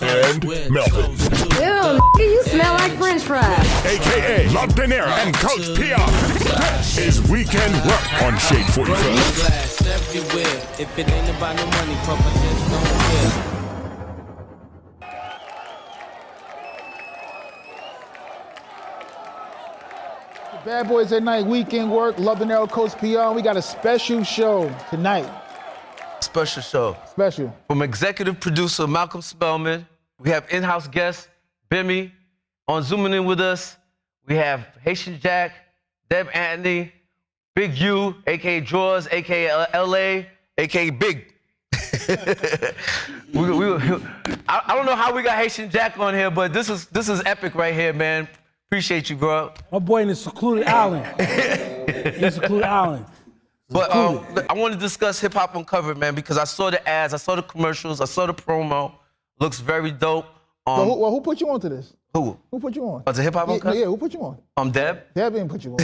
and Melvin. Ew, you smell like French fries. AKA La Dinera and Coach Pia. This is Weekend Work on Shade45. Everywhere. If it ain't about no money, Papa just don't care. Bad Boys at Night, Weekend Work, Love the Narrow Coast PR. We got a special show tonight. Special show. Special. From executive producer Malcolm Spellman, we have in-house guest Bimmy. On Zooming in with us, we have Hatian Jack, Deb Antney, Big U, a.k.a. Drawers, a.k.a. L.A., a.k.a. Big. I don't know how we got Hatian Jack on here, but this is epic right here, man. Appreciate you, bro. My boy in a secluded island. In a secluded island. But I want to discuss Hip Hop Uncovered, man, because I saw the ads, I saw the commercials, I saw the promo. Looks very dope. Who put you onto this? Who? Who put you on? To Hip Hop Uncovered? Yeah, who put you on? Deb? Deb didn't put you on.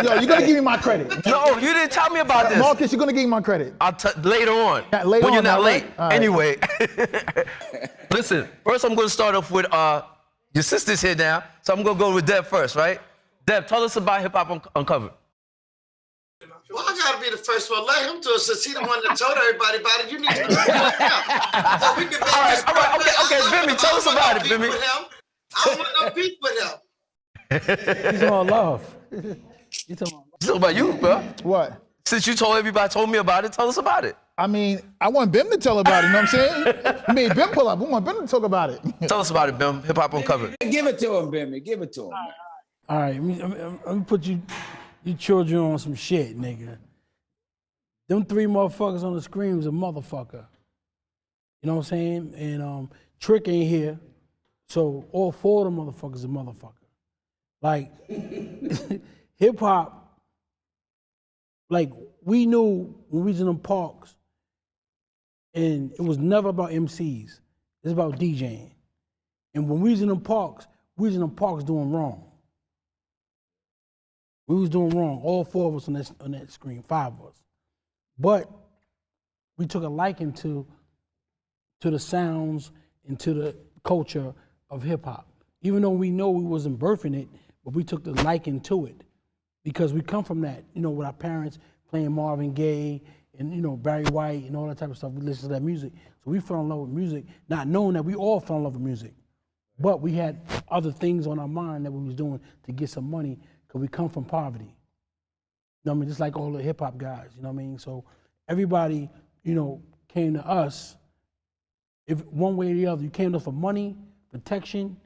Yo, you're gonna give me my credit. No, you didn't tell me about this. Marcus, you're gonna give me my credit. Later on. Later when you're on, not all late. right? All right. Anyway. Listen, first I'm gonna start off with your sister's here now, so I'm gonna go with Deb first, right? Deb, tell us about Hip Hop Uncovered. Well, I gotta be the first one. Let him do it since he's the one that told everybody about it. You need to do it now. So we can all right, okay, Bimmy, tell us about it, Bimmy. I don't want no beef with him. He's all love. You talking about you, bro. What? Since you told me about it, tell us about it. I mean, I want Bim to tell about it, you know what I'm saying? I mean, Bim pull up. We want Bim to talk about it. Tell us about it, Bim. Hip Hop Uncovered. Give it to him, Bimmy. Give it to him. All right, I'm gonna put you children on some shit, nigga. Them three motherfuckers on the screen was a motherfucker. You know what I'm saying? And Trick ain't here, so all four of them motherfuckers are motherfucker. Like, hip hop, like, we knew when we was in them parks, and it was never about MCs. It's about DJing. And when we was in them parks doing wrong. We was doing wrong, all four of us on that screen, five of us. But we took a liking to the sounds and to the culture of hip hop. Even though we know we wasn't birthing it, but we took the liking to it. Because we come from that, you know, with our parents playing Marvin Gaye and, you know, Barry White and all that type of stuff. We listened to that music. So we fell in love with music, not knowing that we all fell in love with music. But we had other things on our mind that we was doing to get some money because we come from poverty. You know what I mean? Just like all the hip hop guys, you know what I mean? So everybody, you know, came to us, if one way or the other, you came to us for money, protection,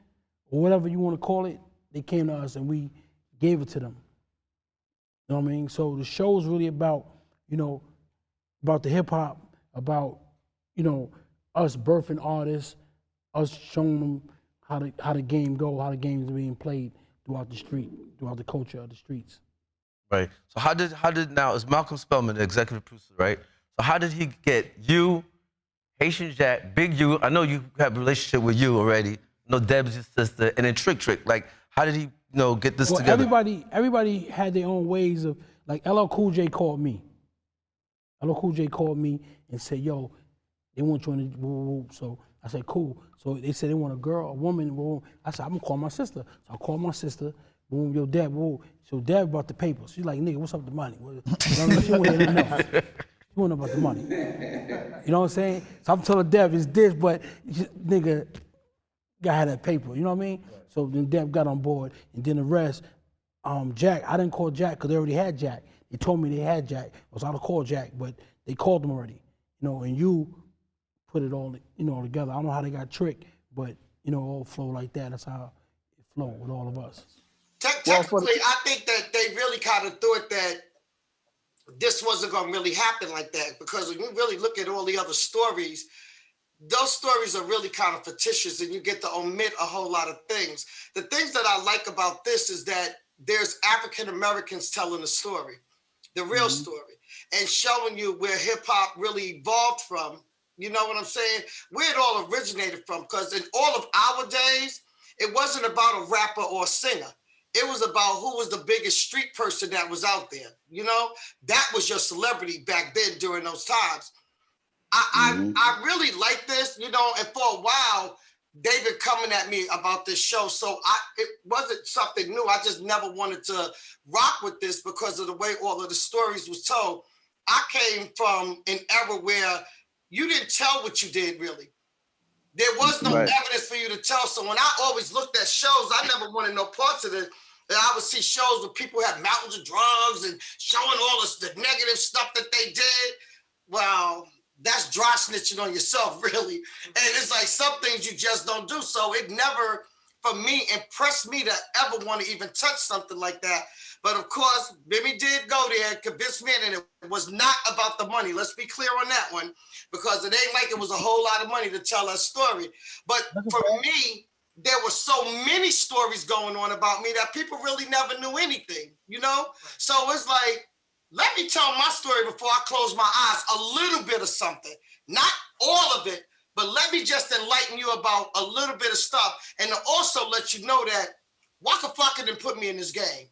or whatever you want to call it, they came to us and we gave it to them. You know what I mean? So the show is really about, you know, about the hip hop, about, you know, us birthing artists, us showing them how the game go, how the game is being played throughout the street, throughout the culture of the streets. Right. So how did now, it's Malcolm Spellman, the executive producer, right? So how did he get you, Hatian Jack, Big U, I know you have a relationship with you already, I know Deb's your sister, and then Trick. Like, how did he, you know, get this together? Everybody had their own ways of, like LL Cool J called me. LL Cool J called me and said, yo, they want you on the woo. So I said, cool. So they said they want a girl, a woman. Woo. I said, I'm gonna call my sister. So I called my sister. Boom, yo, Deb. Woo. So Deb brought the papers. She's like, nigga, what's up with the money? She wanted to know. She wanted about the money. You know what I'm saying? So I'm telling Deb, it's this, but nigga, gotta have that paper. You know what I mean? So then Deb got on board, and then the rest. Jack, I didn't call Jack because they already had Jack. They told me they had Jack. I was out to call Jack, but they called him already. You know, and you put it all, you know, together. I don't know how they got tricked, but you know, all flow like that. That's how it flowed with all of us. Technically, I think that they really kind of thought that this wasn't going to really happen like that, because when you really look at all the other stories, those stories are really kind of fictitious and you get to omit a whole lot of things. The things that I like about this is that there's African Americans telling the story, the real story, and showing you where hip hop really evolved from. You know what I'm saying? Where it all originated from, because in all of our days, it wasn't about a rapper or a singer. It was about who was the biggest street person that was out there. You know, that was your celebrity back then during those times. I really like this, you know, and for a while, they've been coming at me about this show. So it wasn't something new. I just never wanted to rock with this because of the way all of the stories was told. I came from an era where you didn't tell what you did, really. There was no evidence for you to tell. So when I always looked at shows, I never wanted no parts of it. And I would see shows where people had mountains of drugs and showing all the negative stuff that they did. Well, that's dry snitching on yourself, really. And it's like some things you just don't do. So it never, for me, impressed me to ever want to even touch something like that. But of course, Bimmy did go there and convince me, and it was not about the money. Let's be clear on that one, because it ain't like it was a whole lot of money to tell that story. But for me, there were so many stories going on about me that people really never knew anything, you know? So it's like, let me tell my story before I close my eyes, a little bit of something, not all of it, but let me just enlighten you about a little bit of stuff, and to also let you know that Waka Flocka didn't put me in this game.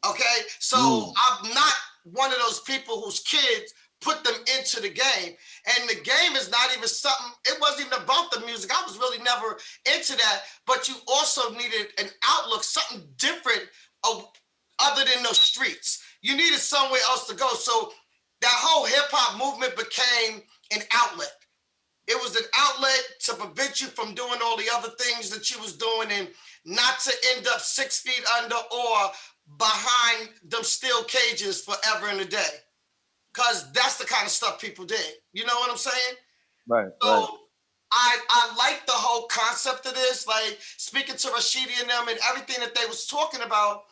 Okay, so I'm not one of those people whose kids put them into the game. And the game is not even something, it wasn't even about the music. I was really never into that, but you also needed an outlook, something different other than those streets. You needed somewhere else to go. So that whole hip hop movement became an outlet. It was an outlet to prevent you from doing all the other things that you was doing and not to end up 6 feet under or behind them steel cages forever and a day. Because that's the kind of stuff people did. You know what I'm saying? Right. So right. I like the whole concept of this, like speaking to Rashidi and them and everything that they was talking about,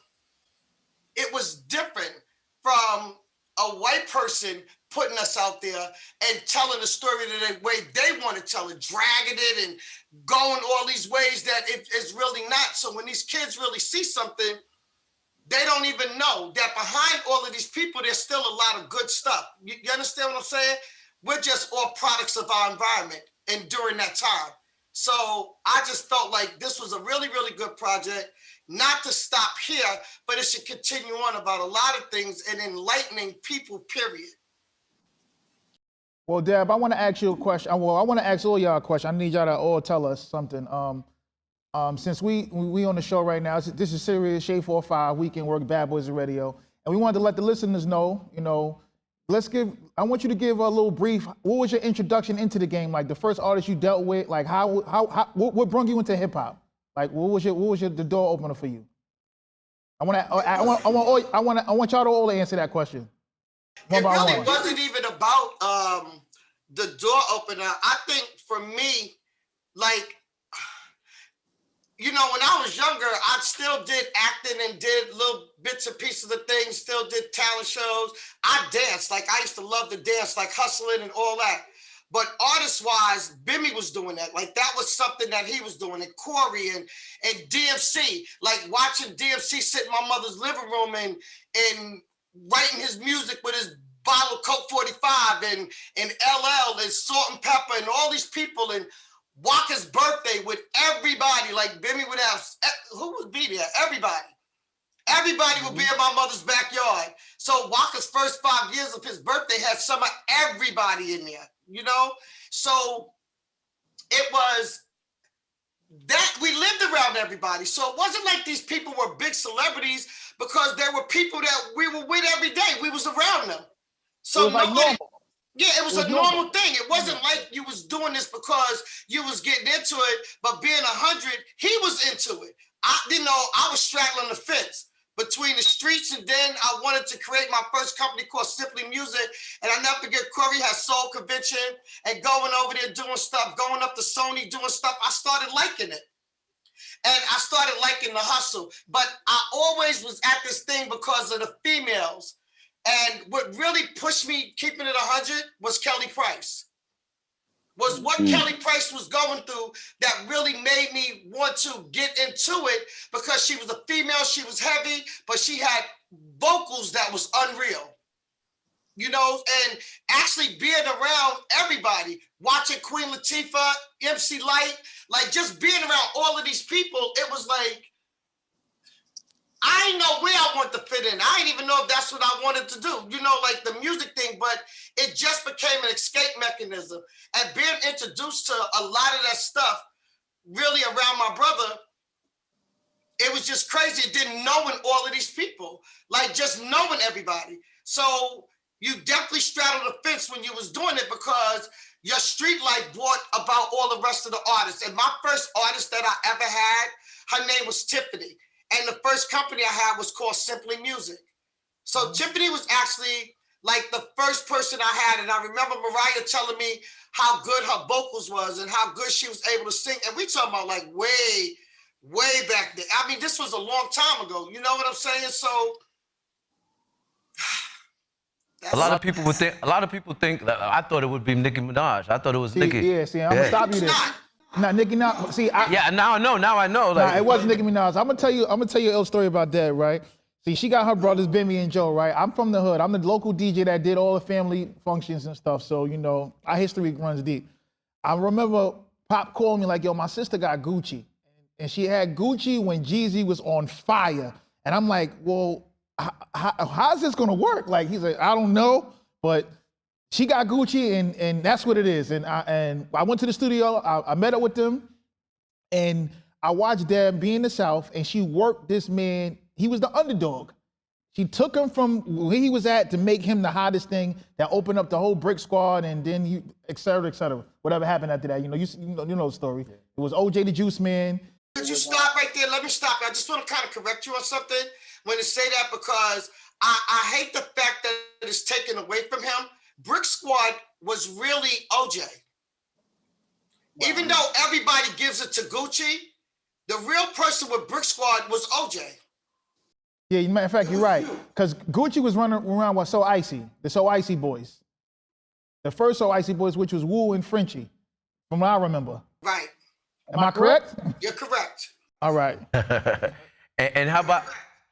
it was different from a white person putting us out there and telling the story the way they want to tell it, dragging it and going all these ways that it's really not. So when these kids really see something, they don't even know that behind all of these people, there's still a lot of good stuff. You understand what I'm saying? We're just all products of our environment and during that time. So I just felt like this was a really, really good project, not to stop here, but it should continue on about a lot of things and enlightening people, period. Well, Deb, I want to ask you a question. Well, I want to ask all y'all a question. I need y'all to all tell us something. Since we on the show right now, this is Serious Shade45, Weekend Work, Bad Boys of Radio, and we wanted to let the listeners know, you know, I want you to give a little brief, what was your introduction into the game? Like the first artist you dealt with, like what brought you into hip hop? Like what was the door opener for you? I want y'all to all answer that question. It really wasn't even about the door opener. I think for me, like, you know, when I was younger, I still did acting and did little bits and pieces of things, still did talent shows. I danced, like I used to love to dance, like hustling and all that. But artist-wise, Bimmy was doing that. Like that was something that he was doing, and Corey and DMC, like watching DMC sit in my mother's living room and writing his music with his bottle of Coke 45 and LL and Salt and Pepper and all these people, and Waka's birthday with everybody, like Bimmy would have, who would be there? Everybody. Everybody would be in my mother's backyard. So Waka's first 5 years of his birthday had some of everybody in there, you know? So it was that we lived around everybody. So it wasn't like these people were big celebrities because there were people that we were with every day. We was around them. So nobody, yeah, it was a normal thing. It wasn't like you was doing this because you was getting into it, but being 100, he was into it. I was straddling the fence between the streets, and then I wanted to create my first company called Simply Music. And I never forget, Corey had Soul Convention and going over there doing stuff, going up to Sony doing stuff. I started liking it. And I started liking the hustle. But I always was at this thing because of the females. And what really pushed me keeping it 100 was Kelly Price. Was what Kelly Price was going through that really made me want to get into it, because she was a female, she was heavy, but she had vocals that was unreal. You know, and actually being around everybody, watching Queen Latifah, MC Lyte, like just being around all of these people, it was like, I didn't know where I wanted to fit in. I didn't even know if that's what I wanted to do, you know, like the music thing, but it just became an escape mechanism. And being introduced to a lot of that stuff really around my brother, it was just crazy. It didn't knowing all of these people, like just knowing everybody. So you definitely straddled the fence when you was doing it because your street life brought about all the rest of the artists. And my first artist that I ever had, her name was Tiffany. And the first company I had was called Simply Music. So Tiffany was actually like the first person I had. And I remember Mariah telling me how good her vocals was and how good she was able to sing. And we talking about like way back then. I mean, this was a long time ago. You know what I'm saying? So a lot of people think that I thought it would be Nicki Minaj. I thought it was Nicki. Yeah, see, I'm gonna stop you there. Nah, Nicki Minaj. See, now I know. Like, nah, it wasn't Nicki Minaj. I'm gonna tell you a little story about that, right? See, she got her brothers Bimmy and Joe, right? I'm from the hood. I'm the local DJ that did all the family functions and stuff. So, you know, our history runs deep. I remember Pop called me like, yo, my sister got Gucci. And she had Gucci when Jeezy was on fire. And I'm like, well, how's this gonna work? Like, he's like, I don't know, but she got Gucci and that's what it is. And I went to the studio, I met up with them, and I watched Deb be in the South, and she worked this man. He was the underdog. She took him from where he was at to make him the hottest thing that opened up the whole Brick Squad, and then et cetera, et cetera. Whatever happened after that, you know the story. It was OJ the Juice Man. Could you stop right there? Let me stop. I just want to kind of correct you on something when you say that, because I hate the fact that it's taken away from him. Brick Squad was really OJ. Wow. Even though everybody gives it to Gucci, the real person with Brick Squad was OJ. Yeah, matter of fact, you're right. Because Gucci was running around with So Icy, the So Icy boys. The first So Icy boys, which was Wu and Frenchie, from what I remember. Right. Am I correct? You're correct. All right. and how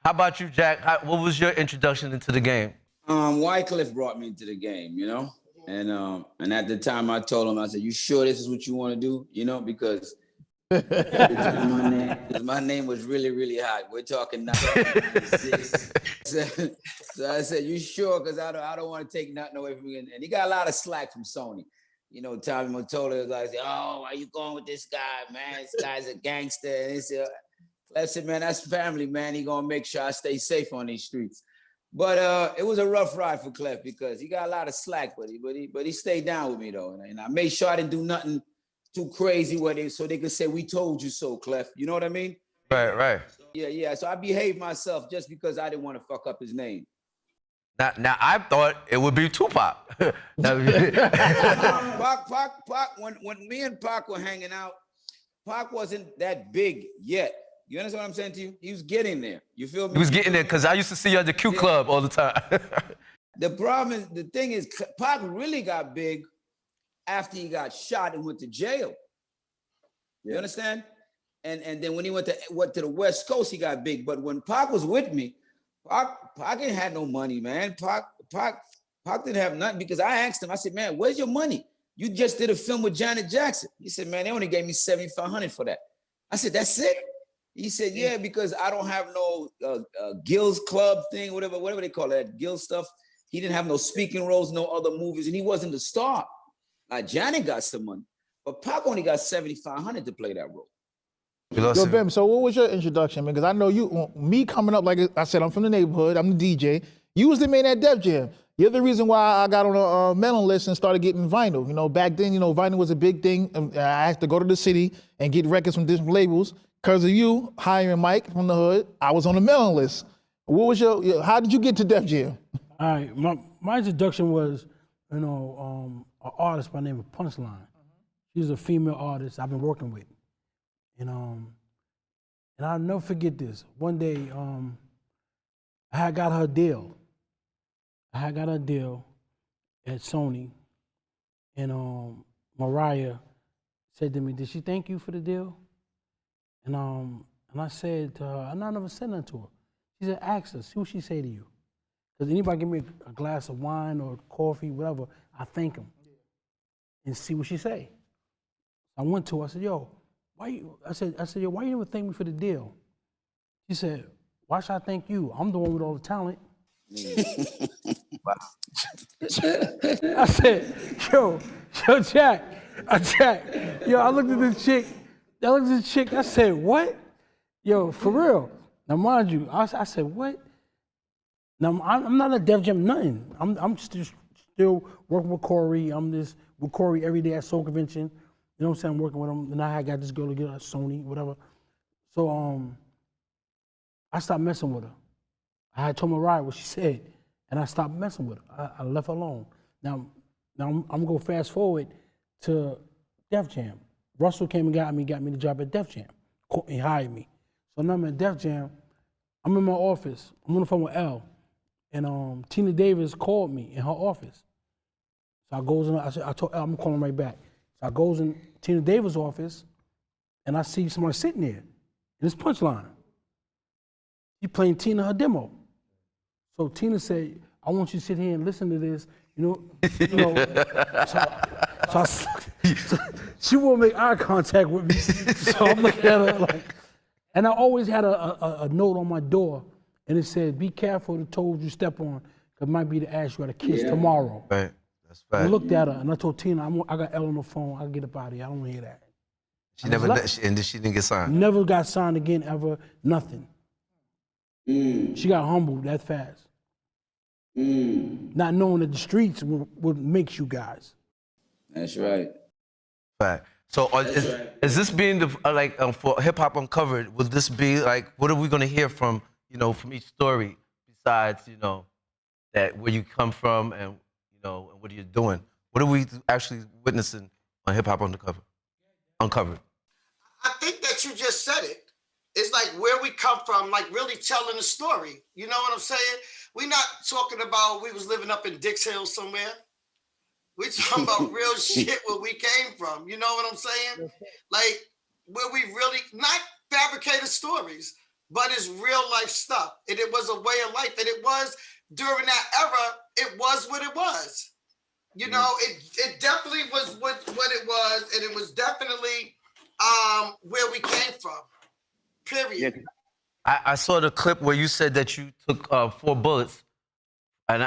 about you, Jack? What was your introduction into the game? Wycliffe brought me into the game, you know? And at the time I told him, I said, you sure this is what you want to do? You know, because my name was really, really hot. We're talking 96. So I said, you sure? Because I don't want to take nothing away from you. And he got a lot of slack from Sony. You know, Tommy Mottola was like, oh, why you going with this guy, man? This guy's a gangster. And he said, I said, man, that's family, man. He gonna make sure I stay safe on these streets. But it was a rough ride for Clef because he got a lot of slack, but he stayed down with me though. And I made sure I didn't do nothing too crazy with it so they could say, we told you so, Clef. You know what I mean? Right. Yeah. So I behaved myself just because I didn't want to fuck up his name. Now I thought it would be Tupac. Pac, when me and Pac were hanging out, Pac wasn't that big yet. You understand what I'm saying to you? He was getting there. You feel me? He was getting there because I used to see you at the Q Club all the time. The thing is, Pac really got big after he got shot and went to jail. You understand? And then when he went to the West Coast, he got big. But when Pac was with me, Pac didn't have no money, man. Pac didn't have nothing because I asked him, I said, man, where's your money? You just did a film with Janet Jackson. He said, man, they only gave me $7,500 for that. I said, that's it? He said, yeah, because I don't have no Gills Club thing, whatever they call that, Gills stuff. He didn't have no speaking roles, no other movies, and he wasn't the star. Like Janet got some money, but Pac only got $7,500 to play that role. Yo, Bim, so what was your introduction? Because I know me coming up, like I said, I'm from the neighborhood, I'm the DJ. You was the man at Def Jam. You're the reason why I got on a mailing list and started getting vinyl. You know, back then, vinyl was a big thing. I had to go to the city and get records from different labels. Because of you hiring Mike from the hood, I was on the mailing list. What was how did you get to Def Jam? All right, my introduction was, an artist by the name of Punchline. She's a female artist I've been working with. And I'll never forget this. One day, I had got her a deal. at Sony, and Mariah said to me, "Did she thank you for the deal?" And I said to her, and I never said nothing to her. She said, "Ask her, see what she say to you. Because anybody give me a glass of wine or coffee, whatever, I thank them and see what she say." I went to her, I said, "Yo, why you?" I said, "Yo, why you never thank me for the deal?" She said, why should I thank you? I'm the one with all the talent. I said, yo, Jack, yo, I looked at this chick, I said, what? Yo, for real. Now, mind you, I said, what? Now, I'm not a Def Jam nothing. I'm still working with Corey. I'm just with Corey every day at Soul Convention. You know what I'm saying? I'm working with him. And I got this girl to get at Sony, whatever. So, I stopped messing with her. I had told Mariah what she said, and I stopped messing with her. I left her alone. Now I'm gonna go fast forward to Def Jam. Russell came and got me the job at Def Jam. He hired me. So now I'm at Def Jam. I'm in my office. I'm on the phone with L, and Tina Davis called me in her office. So I goes in. I told Elle I'm calling right back. So I goes in Tina Davis' office, and I see somebody sitting there in this punchline. He playing Tina her demo. So Tina said, I want you to sit here and listen to this, so she won't make eye contact with me. So I'm looking at her like, and I always had a note on my door, and it said, be careful the toes you step on, because it might be the ass you got to kiss tomorrow. Right, that's right. I looked at her, and I told Tina, I got Elle on the phone, I'll get up out of here, I don't want to hear that. And she didn't get signed? Never got signed again, ever, nothing. She got humbled that fast. Not knowing that the streets would make you guys. That's right. Right. So is this being the for Hip Hop Uncovered? Will this be like, what are we gonna hear from from each story besides that where you come from and and what are you doing? What are we actually witnessing on Hip Hop Uncovered? I think that you just said it. It's like where we come from, like really telling the story. You know what I'm saying? We're not talking about we was living up in Dix Hill somewhere. We're talking about real shit where we came from. You know what I'm saying? Like where we really, not fabricated stories, but it's real life stuff. And it was a way of life. And it was, during that era, it was what it was. It definitely was what it was. And it was definitely where we came from. Period. I saw the clip where you said that you took 4 bullets, and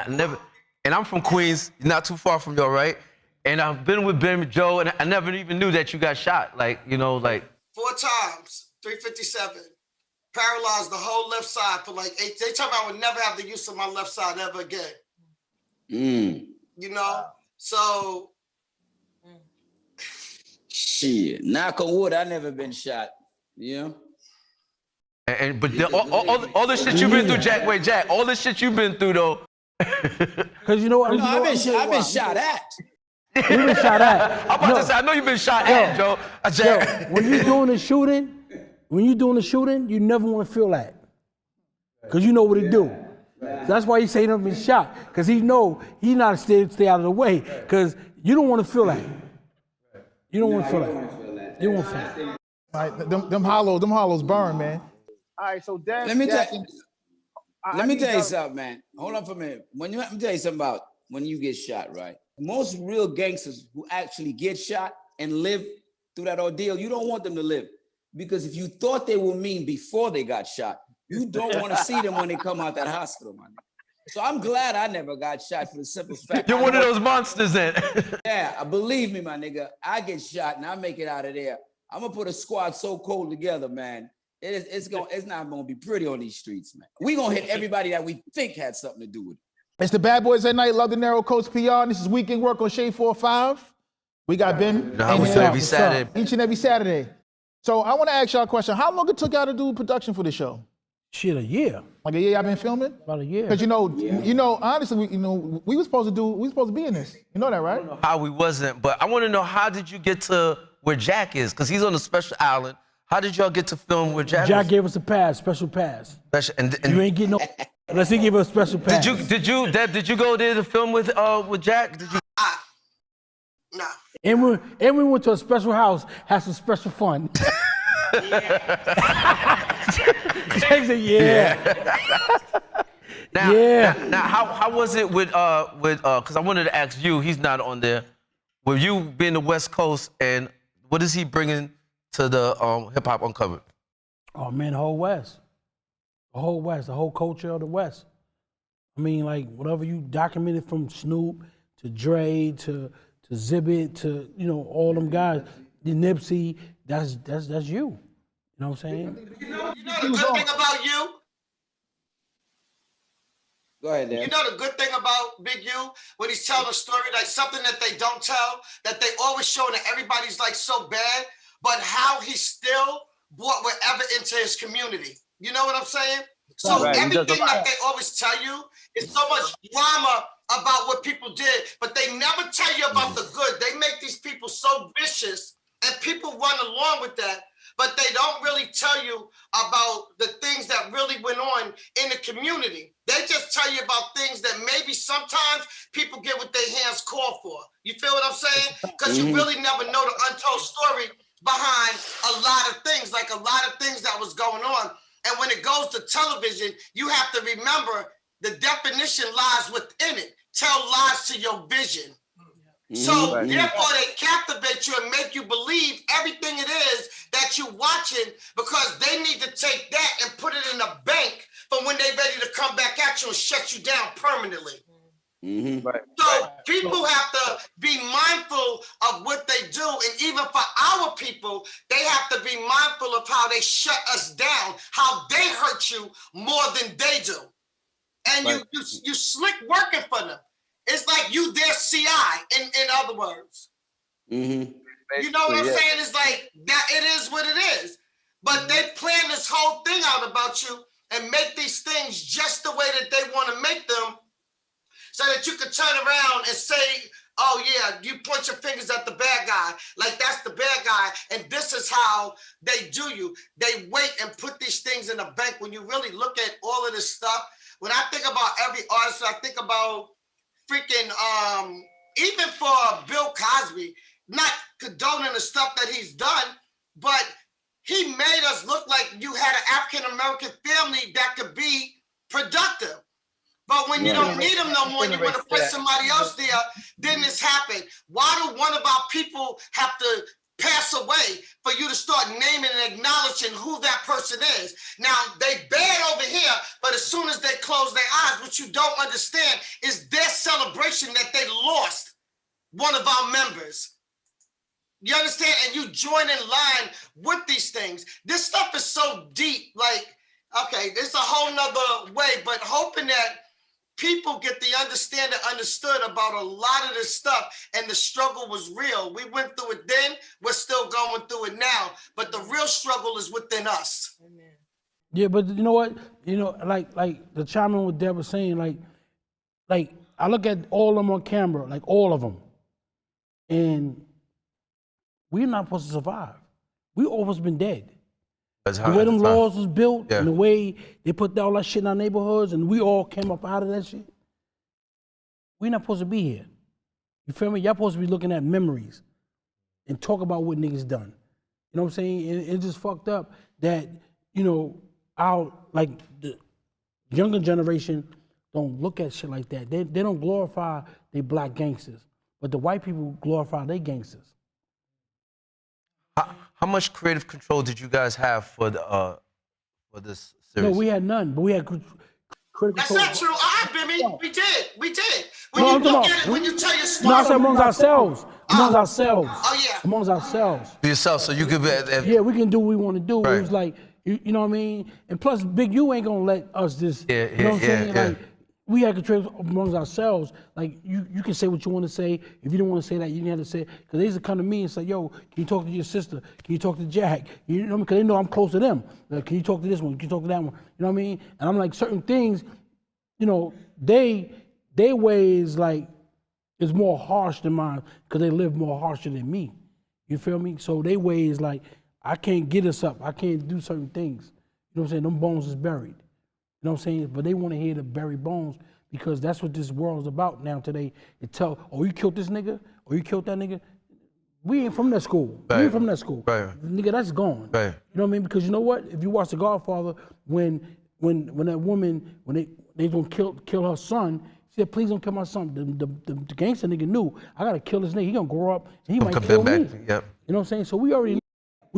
I'm from Queens, not too far from y'all, right? And I've been with Ben Joe, and I never even knew that you got shot. 4 times, 357, paralyzed the whole left side for like 8. They told me I would never have the use of my left side ever again. So. Shit, knock on wood, I never been shot. But all the shit you've been through, Jack, all the shit you've been through, though. Because I've been shot at. You've been shot at. I'm about to say, I know you've been shot at, Joe. Yo, when you're doing the shooting, you never want to feel that. Because you know what it do. So that's why he say he never been shot. Because he know he not stay out of the way. Because you don't want to feel that. You don't want to feel that. You don't want to feel that. All right, them hollows burn, man. All right, so Deb, let me tell you something, man. Hold on for a minute. Let me tell you something about when you get shot, right? Most real gangsters who actually get shot and live through that ordeal, you don't want them to live. Because if you thought they were mean before they got shot, you don't want to see them when they come out that hospital, man. So I'm glad I never got shot for the simple fact. You're one of those monsters then. Yeah, believe me, my nigga. I get shot and I make it out of there. I'm gonna put a squad so cold together, man. It's not gonna be pretty on these streets, man. We gonna hit everybody that we think had something to do with it. It's the Bad Boys at Night, Love the Narrow Coast PR, and this is Weekend Work on Shade45. We got Ben. Every Saturday. Each and every Saturday. So I want to ask y'all a question. How long it took y'all to do production for the show? Shit, a year. Like a year y'all been filming? About a year. Because honestly, we were supposed to be in this. You know that, right? I don't know how we wasn't, but I want to know, how did you get to where Jack is? Because he's on a special island. How did y'all get to film where Jack? Jack gave us a pass, special pass. And you ain't getting no unless he gave us a special pass. Deb, did you go there to film with Jack? Did you? No. And we went to a special house, had some special fun. Jack said, yeah. Now, how was it with because I wanted to ask you, he's not on there. With you being the West Coast, and what is he bringing to the Hip Hop Uncovered? Oh man, the whole West. The whole West, the whole culture of the West. I mean, like whatever you documented from Snoop to Dre to Zibbit to all them guys, the Nipsey, that's you. You know what I'm saying? You know the good thing about you? Go ahead, Dad. You know the good thing about Big U, when he's telling a story, like something that they don't tell, that they always show that everybody's like so bad, but how he still brought whatever into his community. You know what I'm saying? So Right, everything that they always tell you is so much drama about what people did, but they never tell you about the good. They make these people so vicious, and people run along with that, but they don't really tell you about the things that really went on in the community. They just tell you about things that maybe sometimes people get with their hands called for. You feel what I'm saying? Because you really never know the untold story behind a lot of things, like a lot of things that was going on. And when it goes to television, you have to remember the definition lies within it. Tell lies to your vision. So therefore they captivate you and make you believe everything it is that you're watching, because they need to take that and put it in a bank for when they're ready to come back at you and shut you down permanently. So people have to be mindful of what they do, and even for our people, they have to be mindful of how they shut us down, how they hurt you more than they do. And you slick working for them. It's like you their CI, in other words. You know what I'm saying? It's like that. It is what it is. But they plan this whole thing out about you and make these things just the way that they want to make them, so that you can turn around and say, oh yeah, you point your fingers at the bad guy, like that's the bad guy, and this is how they do you. They wait and put these things in the bank. When you really look at all of this stuff, when I think about every artist, I think about freaking, even for Bill Cosby, not condoning the stuff that he's done, but he made us look like you had an African-American family that could be productive. But when you don't need them no more, you want to put somebody else there, then this happened. Why do one of our people have to pass away for you to start naming and acknowledging who that person is? Now, they bad over here, but as soon as they close their eyes, what you don't understand is their celebration that they lost one of our members. You understand? And you join in line with these things. This stuff is so deep, like, okay, it's a whole nother way, but hoping that people get the understood about a lot of this stuff, and the struggle was real. We went through it then, we're still going through it now, but the real struggle is within us. Amen. Yeah, but you know what? Like the chime in what Deb was saying, like I look at all of them on camera, like all of them, and we're not supposed to survive. We always been dead. The way them laws was built, and the way they put all that shit in our neighborhoods, and we all came up out of that shit. We're not supposed to be here. You feel me? Y'all supposed to be looking at memories and talk about what niggas done. You know what I'm saying? It's just fucked up that, our, like, the younger generation don't look at shit like that. They don't glorify they black gangsters, but the white people glorify they gangsters. How much creative control did you guys have for this series? No, we had none, but we had critical. That's not true. Bimmy, we did. When you tell your story. No, I said amongst ourselves. Amongst ourselves. Oh yeah. Amongst ourselves. For yourself, so you could be. Yeah, we can do what we want to do. Right. It was like, you know what I mean? And plus, Big U ain't gonna let us just. You know what I'm saying? Like, we had control amongst ourselves. Like, you can say what you want to say. If you don't want to say that, you didn't have to say it. Because they used to come to me and say, yo, can you talk to your sister? Can you talk to Jack? You know, because they know I'm close to them. Like, can you talk to this one? Can you talk to that one? You know what I mean? And I'm like, certain things, they ways, like, is more harsh than mine because they live more harsher than me. You feel me? So they ways, like, I can't get us up. I can't do certain things. You know what I'm saying? Them bones is buried. You know what I'm saying? But they want to hear the buried bones because that's what this world is about now today. It tell, oh, you killed this nigga? Or you killed that nigga? We ain't from that school. Right. We ain't from that school. Right. Nigga, that's gone. Right. You know what I mean? Because you know what? If you watch The Godfather, when that woman, when they gonna kill her son, she said, please don't kill my son. The gangster nigga knew, I gotta kill this nigga. He gonna grow up and he might kill me. Yep. You know what I'm saying? So we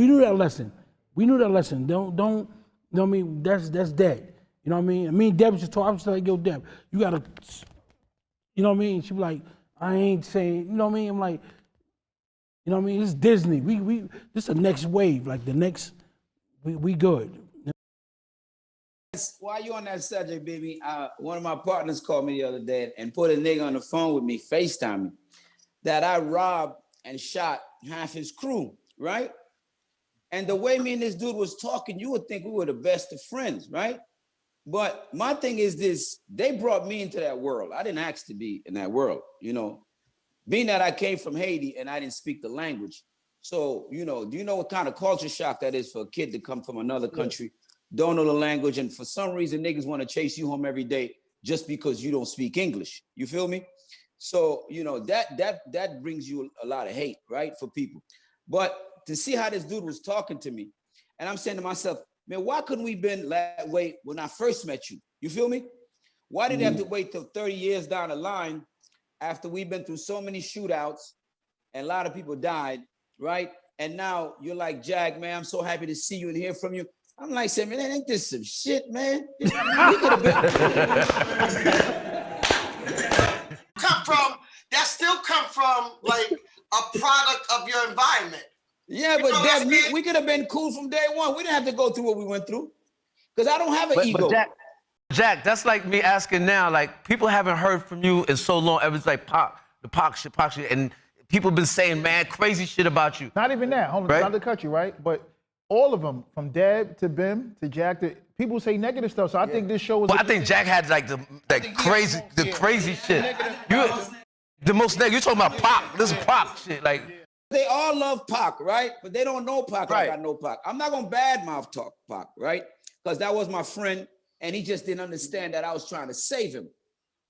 knew that lesson. We knew that lesson. Don't, you know what I mean? That's dead. You know what I mean? And me and Deb was just talking. I was just like, yo, Deb, you gotta, you know what I mean? She be like, I ain't saying, you know what I mean? I'm like, you know what I mean? It's Disney. This is the next wave. Like the next, we good. While you on that subject, baby, one of my partners called me the other day and put a nigga on the phone with me, FaceTime me, that I robbed and shot half his crew, right? And the way me and this dude was talking, you would think we were the best of friends, right? But my thing is this, they brought me into that world. I didn't ask to be in that world, you know? Being that I came from Haiti and I didn't speak the language. So, you know, do you know what kind of culture shock that is for a kid to come from another country, don't know the language, and for some reason niggas want to chase you home every day just because you don't speak English. You feel me? So, you know, that brings you a lot of hate, right, for people. But to see how this dude was talking to me, and I'm saying to myself, man, why couldn't we been that way when I first met you? You feel me? Why did it have to wait till 30 years down the line after we've been through so many shootouts and a lot of people died, right? And now you're like, Jag, man, I'm so happy to see you and hear from you. I'm like, saying, man, ain't this some shit, man? We could have been. That still come from like a product of your environment. Yeah, but Deb, we could have been cool from day one. We didn't have to go through what we went through. Because I don't have an ego. But Jack, that's like me asking now, like, people haven't heard from you in so long. Everyone's like, Pac shit, and people been saying, man, crazy shit about you. Not even that. Hold on, right? not to cut you, right? But all of them, from Deb to Bim to Jack, to people say negative stuff. So I think this show was. Well, I think Jack had like the crazy shit. The most negative. You're talking about Pac. This is Pac shit. Like they all love Pac, right? But they don't know Pac. Right. I know Pac. I'm not gonna badmouth talk Pac, right? Because that was my friend, and he just didn't understand that I was trying to save him,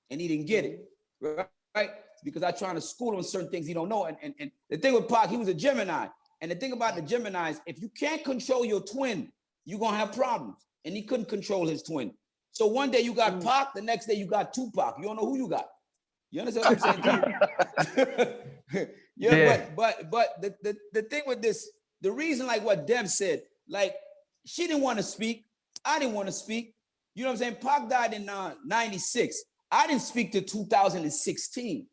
and he didn't get it, right? Because I'm trying to school him on certain things he don't know. And the thing with Pac, he was a Gemini. And the thing about the Geminis, if you can't control your twin, you're gonna have problems. And he couldn't control his twin. So one day you got Pac, the next day you got Tupac. You don't know who you got. You understand what I'm saying? But the thing with this, the reason like what Deb said, like she didn't want to speak. I didn't want to speak. You know what I'm saying? Pac died in 96. I didn't speak to 2016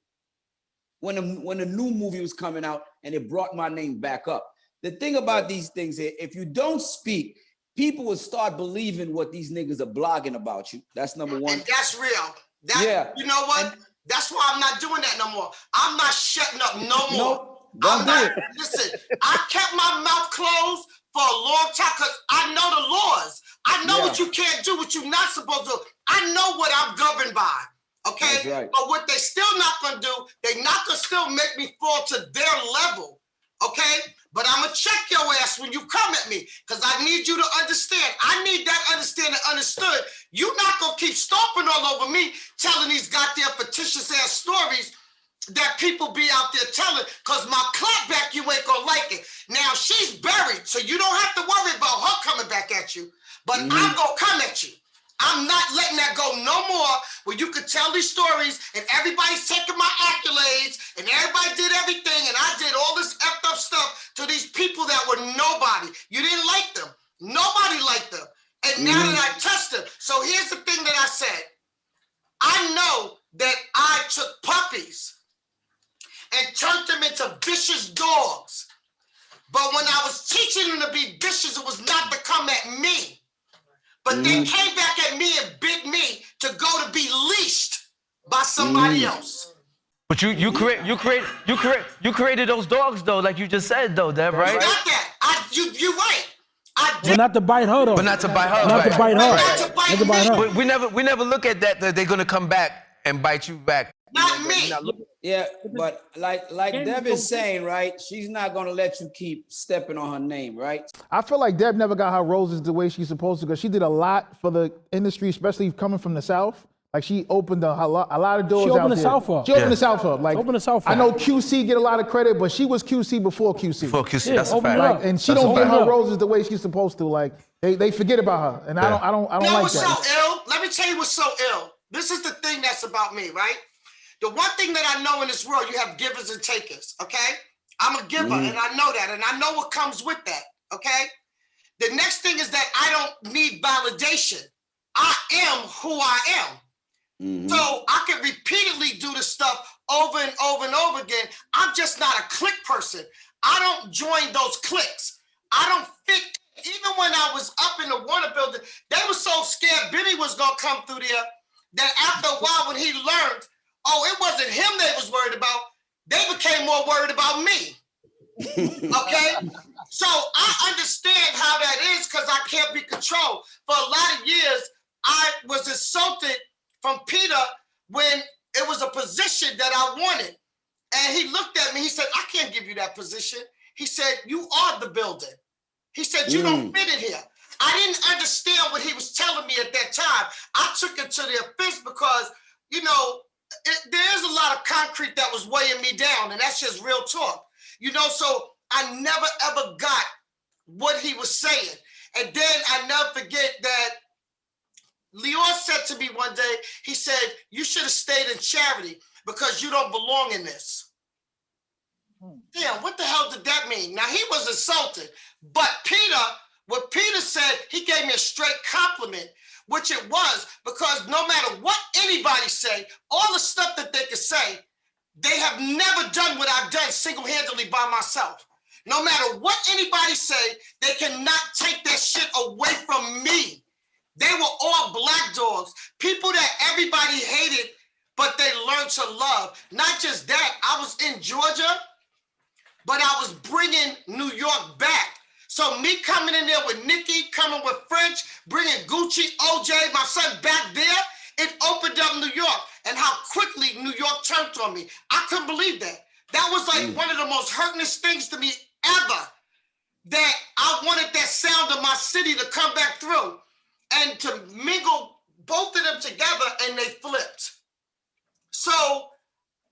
when the new movie was coming out and it brought my name back up. The thing about these things here, if you don't speak, people will start believing what these niggas are blogging about you. That's number one. And that's real. You know what? That's why I'm not doing that no more. I'm not shutting up no more. Listen, I kept my mouth closed for a long time because I know the laws. I know what you can't do, what you're not supposed to do. I know what I'm governed by. Okay? Right. But what they still not gonna do, they not gonna still make me fall to their level. Okay? But I'm gonna check your ass when you come at me, because I need you to understand. I need that understanding understood. You're not gonna keep stomping all over me, telling these goddamn fictitious ass stories that people be out there telling, because my clapback, you ain't gonna like it. Now she's buried, so you don't have to worry about her coming back at you. But I'm gonna come at you. I'm not letting that go no more, where you could tell these stories and everybody's taking my accolades and everybody did everything and I did all this effed up stuff to these people that were nobody. You didn't like them. Nobody liked them. And now that I touched them. So here's the thing that I said. I know that I took puppies and turned them into vicious dogs. But when I was teaching them to be vicious, it was not to come at me. But they came back at me and bit me to go to be leashed by somebody else. But you created those dogs though, like you just said though, Deb, right? Not that. You're right. I did. But not to bite her though. But not to bite her. Not to bite her. Not to bite me. We never look at that they're gonna come back and bite you back. Not me. Yeah, but like Deb is saying, right? She's not gonna let you keep stepping on her name, right? I feel like Deb never got her roses the way she's supposed to, because she did a lot for the industry, especially coming from the South. Like she opened a lot of doors. She opened out the there. South up. She opened the South up. Like opened the South up. I know QC get a lot of credit, but she was QC before QC. Before QC, Yeah, that's a open fact. it up. Like, and she don't get her roses the way she's supposed to. Like they forget about her, and I don't You know like what's that. so ill? Let me tell you what's so ill. This is the thing that's about me, right? The one thing that I know in this world, you have givers and takers, okay? I'm a giver, and I know that, and I know what comes with that, okay? The next thing is that I don't need validation. I am who I am. So I can repeatedly do the stuff over and over and over again. I'm just not a clique person. I don't join those cliques. I don't fit. Even when I was up in the Warner building, they were so scared Bimmy was gonna come through there that after a while, when he learned, oh, it wasn't him they was worried about, they became more worried about me. Okay? So I understand how that is because I can't be controlled. For a lot of years, I was insulted from Peter when it was a position that I wanted. And he looked at me, he said, I can't give you that position. He said, you are the building. He said, you don't fit in here. I didn't understand what he was telling me at that time. I took it to the offense because, you know, there's a lot of concrete that was weighing me down, and that's just real talk. You know, so I never ever got what he was saying. And then I never forget that Leon said to me one day, he said, you should have stayed in charity because you don't belong in this. Damn, what the hell did that mean? Now, he was insulted, but what Peter said, he gave me a straight compliment, which it was, because no matter what anybody say, all the stuff that they could say, they have never done what I've done single-handedly by myself. No matter what anybody say, they cannot take that shit away from me. They were all black dogs, people that everybody hated, but they learned to love. Not just that, I was in Georgia, but I was bringing New York back. So me coming in there with Nicki, coming with French, bringing Gucci, OJ, my son back there, it opened up New York and how quickly New York turned on me. I couldn't believe that. That was like one of the most hurtingest things to me ever, that I wanted that sound of my city to come back through and to mingle both of them together, and they flipped. So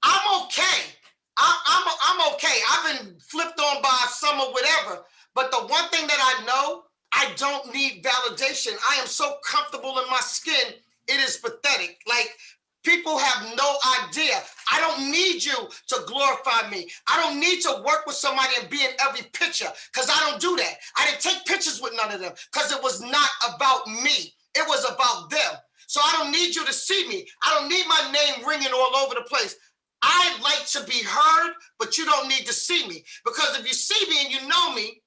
I'm okay. I'm okay. I've been flipped on by some or whatever. But the one thing that I know, I don't need validation. I am so comfortable in my skin, it is pathetic. Like, people have no idea. I don't need you to glorify me. I don't need to work with somebody and be in every picture, because I don't do that. I didn't take pictures with none of them because it was not about me. It was about them. So I don't need you to see me. I don't need my name ringing all over the place. I like to be heard, but you don't need to see me. Because if you see me and you know me,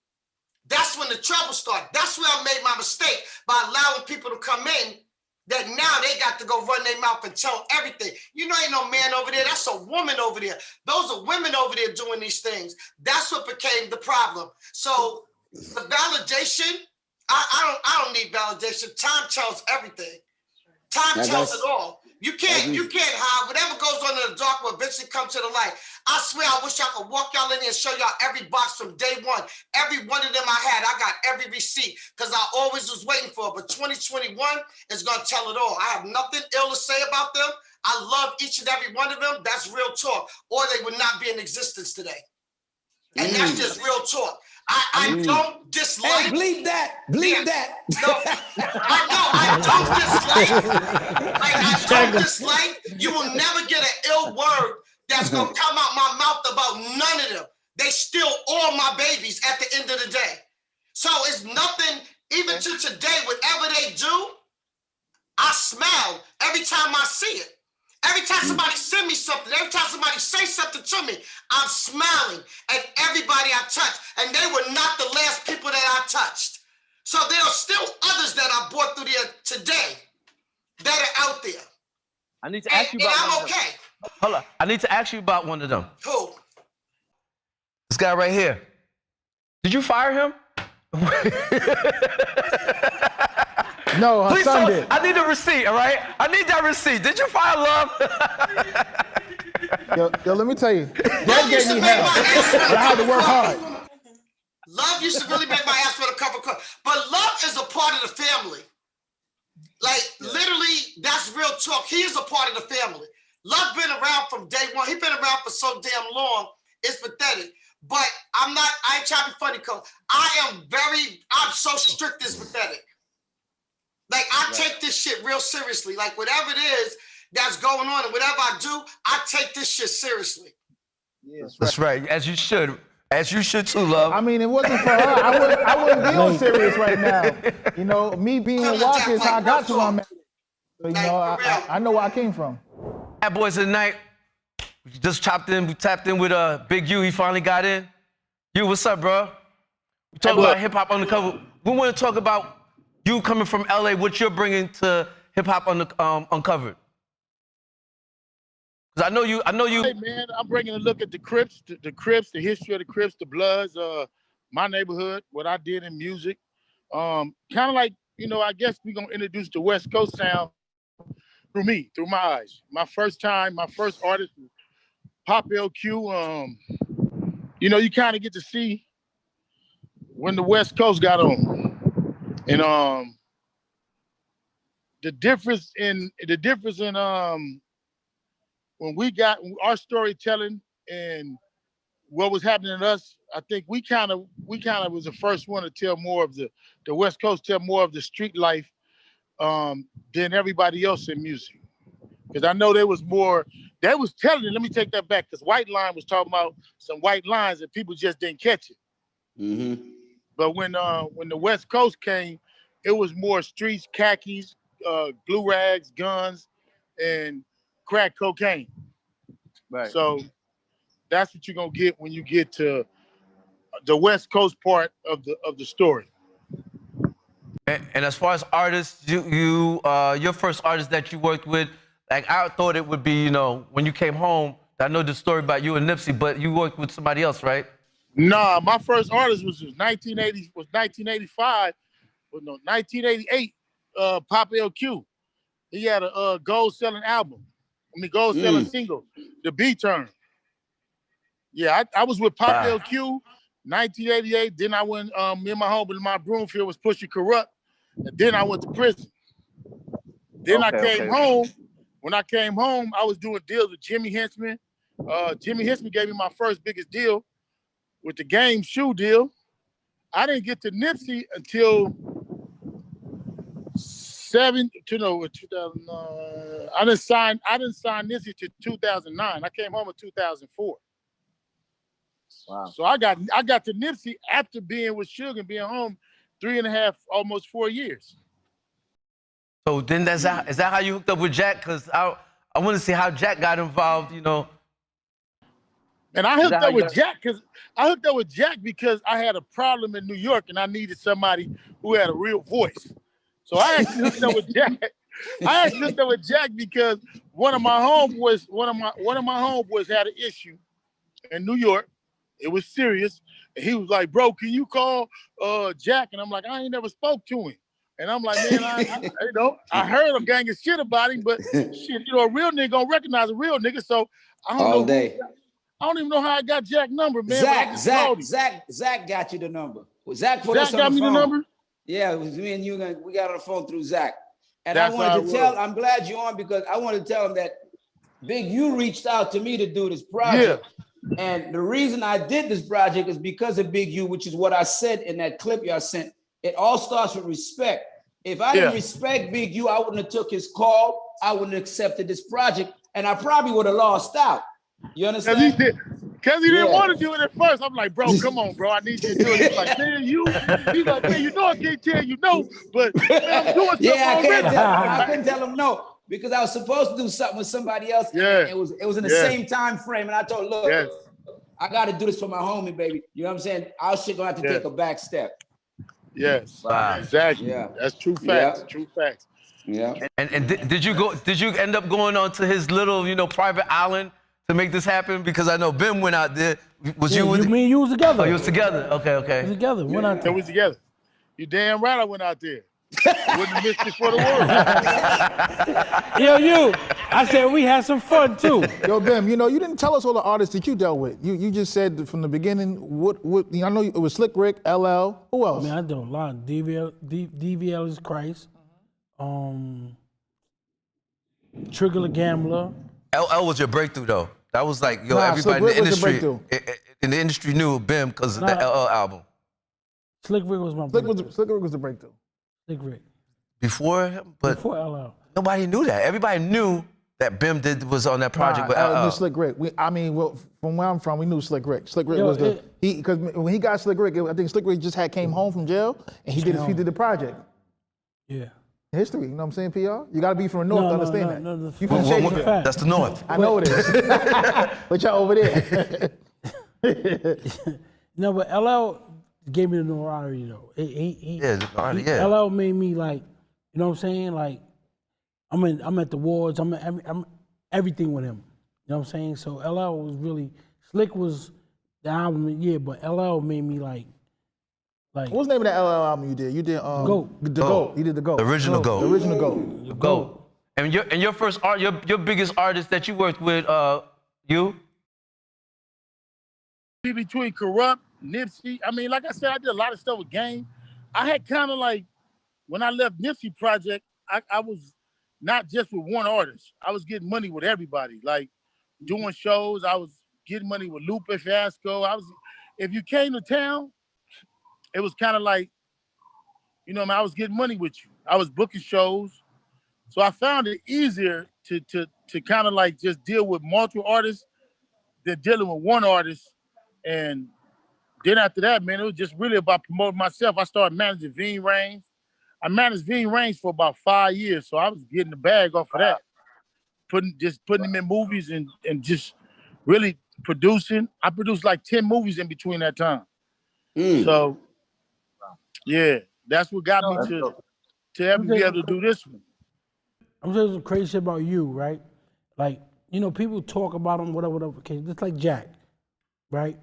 that's when the trouble starts. That's where I made my mistake, by allowing people to come in that now they got to go run their mouth and tell everything. You know, ain't no man over there. That's a woman over there. Those are women over there doing these things. That's what became the problem. So the validation, I don't need validation. Time tells everything. Time tells it all. You can't hide. Whatever goes on in the dark will eventually come to the light. I swear, I wish I could walk y'all in there and show y'all every box from day one. Every one of them I had, I got every receipt because I always was waiting for it. But 2021 is going to tell it all. I have nothing ill to say about them. I love each and every one of them. That's real talk. Or they would not be in existence today. And that's just real talk. I don't dislike. Hey, bleep that. Bleep that. No, I don't dislike. Like, I don't dislike. You will never get an ill word that's going to come out my mouth about none of them. They still all my babies at the end of the day. So it's nothing, even to today, whatever they do, I smile every time I see it. Every time somebody send me something, every time somebody say something to me, I'm smiling at everybody I touch. And they were not the last people that I touched. So there are still others that I brought through there today that are out there. I need to ask you about and I'm one okay. of them. Hold on. I need to ask you about one of them. Who? This guy right here. Did you fire him? No, her Please son tell, did. I need the receipt, all right? I need that receipt. Did you fire Love? Yo, let me tell you. That gave me hell. I had to work hard. Love used to really make my ass for the cup of coffee. But Love is a part of the family. Like, literally, that's real talk. He is a part of the family. Love been around from day one. He been around for so damn long. It's pathetic. But I ain't trying to be funny, cause I'm so strict, it's pathetic. Like, I take this shit real seriously. Like, whatever it is that's going on and whatever I do, I take this shit seriously. That's right, as you should. As you should too, love. I mean, it wasn't for her. I wouldn't be on Sirius right now. You know, me being in Milwaukee is how I got to where I'm at. So, you know, I know where I came from. Bad Boys of the Night. We just tapped in with Big U. He finally got in. You, what's up, bro? We talk about hip hop Undercover. We want to talk about you coming from LA, what you're bringing to hip hop Uncovered. Cause I know you. Hey man, I'm bringing a look at the Crips, the history of the Crips, the Bloods, my neighborhood, what I did in music. Kind of like, you know, I guess we're gonna introduce the West Coast sound through my eyes. My first artist was Pop LQ. You know, you kind of get to see when the West Coast got on, and the difference in when we got our storytelling and what was happening to us. I think we kind of was the first one to tell more of the West Coast, tell more of the street life than everybody else in music. Because I know there was more, they was telling it. Let me take that back, because White Line was talking about some white lines that people just didn't catch it. Mm-hmm. But when the West Coast came, it was more streets, khakis, glue rags, guns, and crack cocaine. Right. So that's what you're gonna get when you get to the West Coast part of the story. And as far as artists, your first artist that you worked with, like I thought it would be, you know, when you came home. I know the story about you and Nipsey, but you worked with somebody else, right? Nah, my first artist was 1985. Well, no, 1988. Pop LQ. He had a gold-selling album. Gold-selling single, The B-Turn. Yeah, I was with Pop LQ, 1988. Then I went, me and my homie, my Broomfield was pushing Corrupt. And then I went to prison. Then I came home. When I came home, I was doing deals with Jimmy Henchman. Jimmy Henchman gave me my first biggest deal with the Game shoe deal. I didn't get to Nipsey until 2009. I didn't sign Nipsey to 2009. I came home in 2004. Wow. So I got to Nipsey after being with Suge and being home 3.5, almost 4 years. So then is that how you hooked up with Jack? Because I want to see how Jack got involved, you know. And I hooked up with Jack because I had a problem in New York and I needed somebody who had a real voice. So I actually hooked up with Jack. I actually hooked up with Jack because one of my homeboys had an issue in New York. It was serious. And he was like, bro, can you call Jack? And I'm like, I ain't never spoke to him. And I'm like, man, I heard a gang of shit about him, but shit, you know, a real nigga gonna recognize a real nigga. So I don't know. I don't even know how I got Jack's number, man. Zach got you the number. Zach put us on got the me phone. The number? Yeah, it was me and you. We got on the phone through Zach. And That's I wanted to tell, I'm glad you're on because I wanted to tell him that Big U reached out to me to do this project. Yeah. And the reason I did this project is because of Big U, which is what I said in that clip y'all sent. It all starts with respect. If I didn't respect Big U, I wouldn't have took his call. I wouldn't have accepted this project, and I probably would have lost out. You understand? Because he didn't want to do it at first. I'm like, bro, come on, bro. I need you to do it. He's like, man, he's like, man, you know I can't tell you no, but man, I'm doing something already. I couldn't tell him no because I was supposed to do something with somebody else. Yeah. It was in the same time frame, and I told him, look, I got to do this for my homie, baby. You know what I'm saying? Our shit gonna have to take a back step. Yes, exactly. Yeah. That's true facts. Yeah. True facts. Yeah. And did you end up going on to his little, you know, private island to make this happen? Because I know Ben went out there. Was you with me and you was together. Oh, you was together. Okay. We was together. Went out there. We was together. You damn right I went out there. Wouldn't have missed it for the world. Yo, I said we had some fun too. Yo, Bim, you know, you didn't tell us all the artists that you dealt with. You just said from the beginning, what I know it was Slick Rick, LL, who else? I mean, I done a lot. DVL is Christ. Trigger the Gambler. LL was your breakthrough though. That was like, yo, everybody in the industry knew Bim because of the LL album. Slick Rick was my breakthrough. Slick Rick was the breakthrough. Slick Rick. Before him? But before LL. Nobody knew that. Everybody knew that Bim did was on that project with LL. Slick Rick. From where I'm from, we knew Slick Rick. Slick Rick was because when he got Slick Rick, I think Slick Rick just came home from jail and he did the project. Yeah. History, you know what I'm saying, PR? You gotta be from the north to understand that. No, You from Shady? That's the north. I know it is. But y'all over there. No, but LL gave me the notoriety though. LL made me like, you know what I'm saying? Like, I'm at the wards. I'm everything with him. You know what I'm saying? So LL was really Slick was the album, yeah, but LL made me like. What's the name of that LL album you did? You did Goat. The Goat. You did the Goat. The original Goat. The original Goat. The Goat. And your first your biggest artist that you worked with, you? Between Corrupt, Nipsey. I mean, like I said, I did a lot of stuff with Game. I had kind of like, when I left Nipsey Project, I was not just with one artist. I was getting money with everybody. Like doing shows, I was getting money with Lupe Fiasco. If you came to town, it was kind of like, you know, I was getting money with you. I was booking shows. So I found it easier to kind of like just deal with multiple artists than dealing with one artist. And then after that, man, it was just really about promoting myself. I started managing Veen Reigns. I managed Veen Reigns for about 5 years. So I was getting the bag off of that. Putting him in movies and just really producing. I produced like 10 movies in between that time. So yeah, that's what got me to ever be able to do this one. I'm saying some crazy shit about you, right? Like, you know, people talk about him, whatever. Okay, just like Jack, right?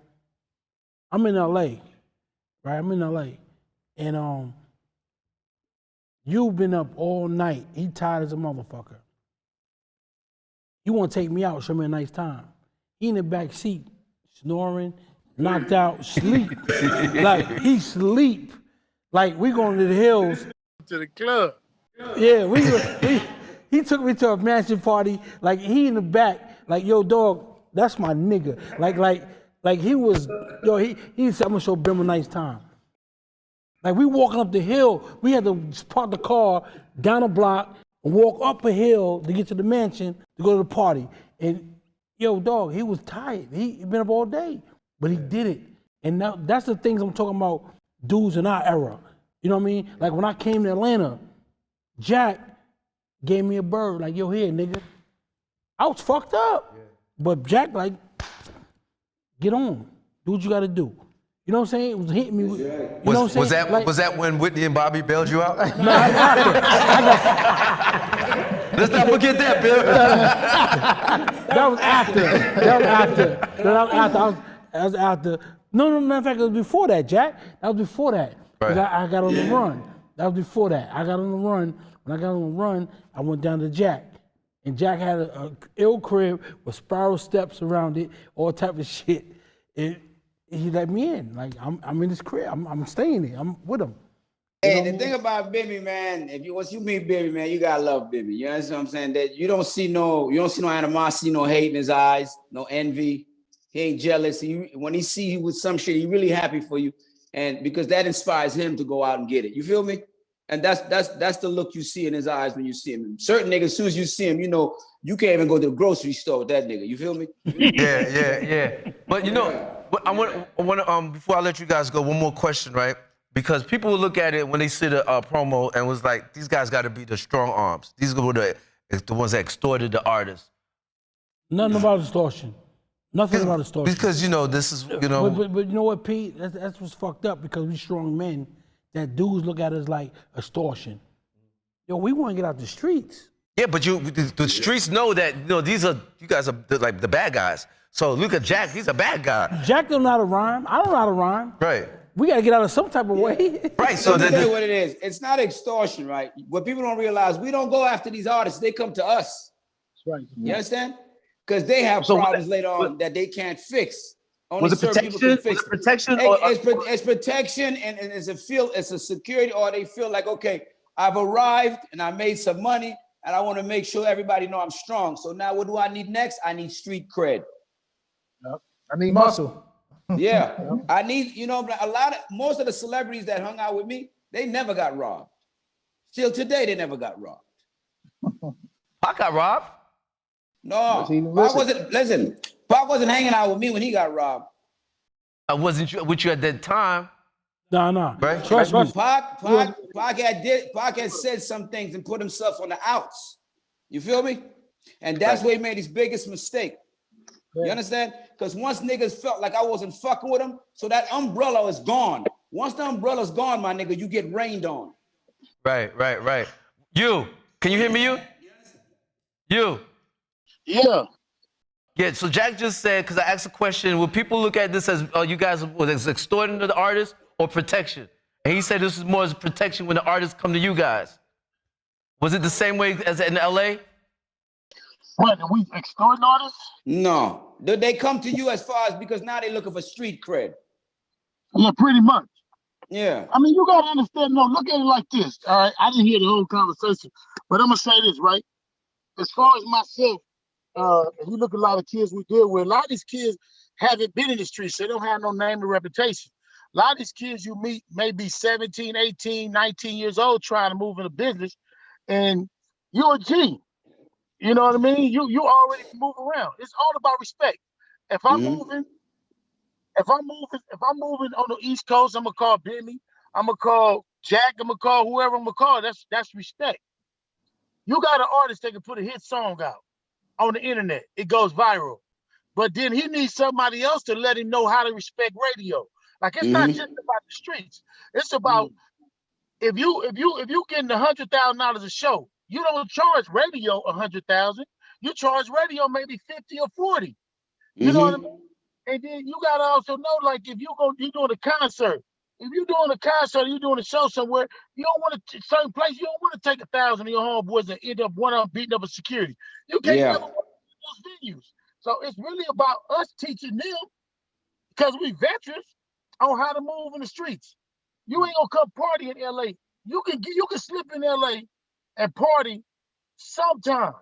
I'm in LA, right? And you've been up all night. He tired as a motherfucker. You want to take me out, show me a nice time. He in the back seat, snoring, knocked out, sleep. Like, he sleep. Like, we going to the hills. To the club. Yeah, he took me to a mansion party. Like, he in the back, like, yo, dog, that's my nigga. Like he was, yo, he said, I'm gonna show Bim a nice time. Like, we walking up the hill, we had to park the car down a block and walk up a hill to get to the mansion to go to the party. And yo, dog, he was tired. He been up all day, but he did it. And now that's the things I'm talking about, dudes in our era. You know what I mean? Like, when I came to Atlanta, Jack gave me a bird, like, yo, here, nigga. I was fucked up. Yeah. But Jack, like, get on. Do what you gotta do. You know what I'm saying? It was hitting me. You know what I'm saying? Was that when Whitney and Bobby bailed you out? No, Let's not forget that, Bill. That was after. I was after. No, matter of fact, it was before that, Jack. That was before that. Right. I got on the run. That was before that. I got on the run. When I got on the run, I went down to Jack. And Jack had a ill crib with spiral steps around it, all type of shit. And he let me in. Like, I'm in his crib. I'm staying there. I'm with him. Hey, the thing about Bimmy, man, once you meet Bimmy, man, you gotta love Bimmy. You understand what I'm saying? That you don't see no animosity, no hate in his eyes, no envy. He ain't jealous. When he see you with some shit, he really happy for you. And because that inspires him to go out and get it. You feel me? And that's the look you see in his eyes when you see him. Certain niggas, as soon as you see him, you know, you can't even go to the grocery store with that nigga. You feel me? Yeah. But you know, I want before I let you guys go, one more question, right? Because people will look at it when they see the promo and was like, these guys got to be the strong arms. These were the ones that extorted the artists. Nothing about extortion. Nothing about extortion. Because, you know, this is, you know. But you know what, Pete? That's what's fucked up, because we strong men. That dudes look at us like extortion. Yo, we want to get out the streets. Yeah, but the streets know that, you know, you guys are like the bad guys. So look at Jack, he's a bad guy. Jack don't know how to rhyme. I don't know how to rhyme. Right. We got to get out of some type of way. Right, so let me tell you what it is. It's not extortion, right? What people don't realize, we don't go after these artists. They come to us. That's right. You understand? Because they have problems later on that they can't fix. Only certain people can fix it. Protection? It's protection, and it's a security, or they feel like, okay, I've arrived and I made some money and I want to make sure everybody know I'm strong. So now what do I need next? I need street cred. Yep. I need muscle. Yeah. I need, you know, most of the celebrities that hung out with me, they never got robbed. Still today, they never got robbed. I got robbed. No, he didn't Pac listen. Pac wasn't hanging out with me when he got robbed. I wasn't with you at that time. No. Right. Trust me. Pac had said some things and put himself on the outs. You feel me? And that's where he made his biggest mistake. You understand? Because once niggas felt like I wasn't fucking with them, so that umbrella is gone. Once the umbrella's gone, my nigga, you get rained on. Right. You, can you hear me, you? You. Yeah. Yeah, so Jack just said, because I asked a question, will people look at this as you guys was extorting the artist or protection? And he said this is more as protection when the artists come to you guys. Was it the same way as in LA? What, are we extorting artists? No. They come to you as far as because now they looking for street cred. Yeah, pretty much. Yeah. I mean, you got to understand, no, look at it like this, all right? I didn't hear the whole conversation, but I'm going to say this, right? As far as myself, if you look at a lot of kids we deal with, a lot of these kids haven't been in the streets, so they don't have no name or reputation. A lot of these kids you meet may be 17, 18, 19 years old trying to move into business, and you're a G. You know what I mean? You already move around. It's all about respect. If I'm moving on the East Coast, I'm gonna call Bimmy, I'm gonna call Jack, I'm gonna call whoever I'm gonna call. That's respect. You got an artist that can put a hit song out on the internet. It goes viral. But then he needs somebody else to let him know how to respect radio. Like it's not just about the streets. It's about if you getting $100,000 a show, you don't charge radio $100,000. You charge radio maybe 50 or 40. You know what I mean? And then you gotta also know, like, if you're doing a concert, if you're doing a concert, you're doing a show somewhere, you don't want to certain place, you don't want to take 1,000 of your homeboys and end up one of them beating up a security. You can't never work in those venues. So it's really about us teaching them, because we veterans, on how to move in the streets. You ain't gonna come party in LA. You can slip in LA and party sometime,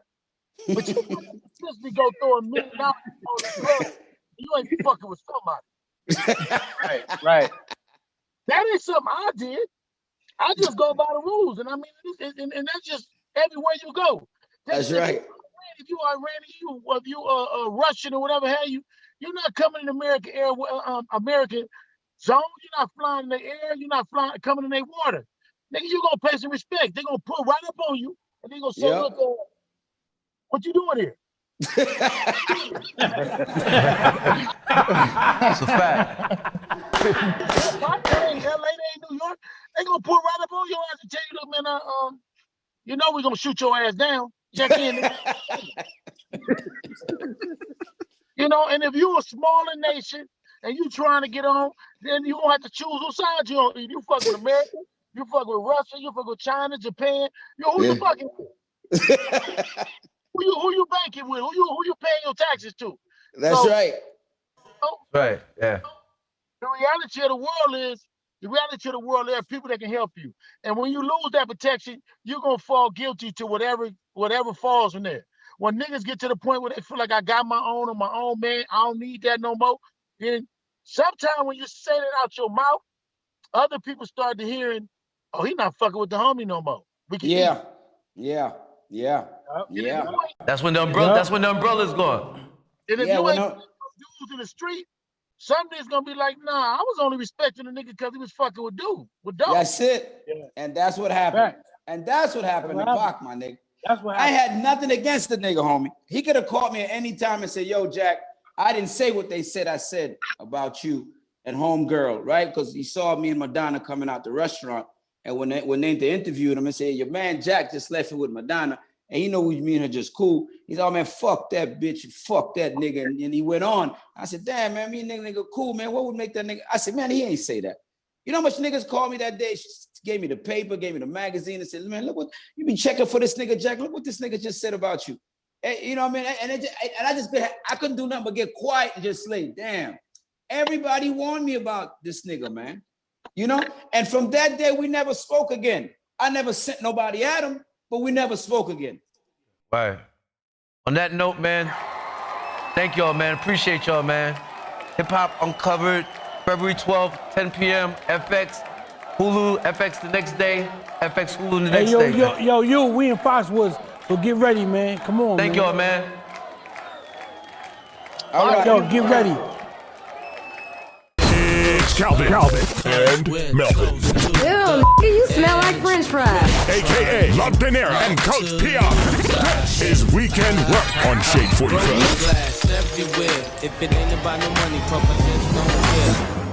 but you just be go throw $1 million on the club. You ain't fucking with somebody. Right. That ain't something I did. I just go by the rules, and I mean, and that's just everywhere you go. That's right. If you Iranian, if you Russian or whatever have you, you're not coming in American air, American zone. You're not flying in the air. You're not coming in their water. Nigga, you gonna pay some respect. They're gonna put right up on you, and they gonna say, look, what you doing here? That's a fact. LA, they ain't New York. They gonna pull right up on your ass and tell you, look, man, you know we're gonna shoot your ass down. Check in. You know, and if you're a smaller nation and you trying to get on, then you gonna have to choose whose side you on. If you fuck with America, you fuck with Russia, you fuck with China, Japan. Who you fucking with? Who you banking with? Who you paying your taxes to? That's right. Right. Yeah. The reality of the world, there are people that can help you. And when you lose that protection, you're gonna fall guilty to whatever falls from there. When niggas get to the point where they feel like I got my own on my own, man, I don't need that no more. Then sometimes when you say that out your mouth, other people start to hearing, oh, he not fucking with the homie no more. Yeah. That's when the umbrella's gone. And if you ain't dudes in the street, some niggas gonna be like, nah, I was only respecting the nigga because he was fucking with dope. That's it. Yeah. And that's what happened. Right. And that's what happened to Pac, my nigga. That's what I happened. had nothing against the nigga, homie. He could have called me at any time and said, yo, Jack, I didn't say what they said I said about you and homegirl, right? Because he saw me and Madonna coming out the restaurant. And when they interviewed him and said, your man Jack just left it with Madonna, and he know me and her just cool. He's all, man, fuck that bitch, fuck that nigga. And he went on. I said, damn, man, me and nigga cool, man. What would make that nigga? I said, man, he ain't say that. You know how much niggas called me that day? She gave me the paper, gave me the magazine, and said, man, look what you been checking for this nigga, Jack. Look what this nigga just said about you. And, you know what I mean? And I couldn't do nothing but get quiet and just say, damn, everybody warned me about this nigga, man. You know? And from that day, we never spoke again. I never sent nobody at him, but we never spoke again. Right. On that note, man, thank y'all, man. Appreciate y'all, man. Hip Hop Uncovered, February 12th, 10 p.m. FX, Hulu, FX the next day, FX Hulu the next day. Yo, we in Foxwoods, so get ready, man. Come on, Thank y'all, man. All right. Yo, get ready. It's Calvin and Melvin, Ew, you smell like French fries. a.k.a. Love De Niro and Coach P.R. This is Weekend Work on Shade 45. Glass everywhere. If it ain't about no money, Papa, just don't care.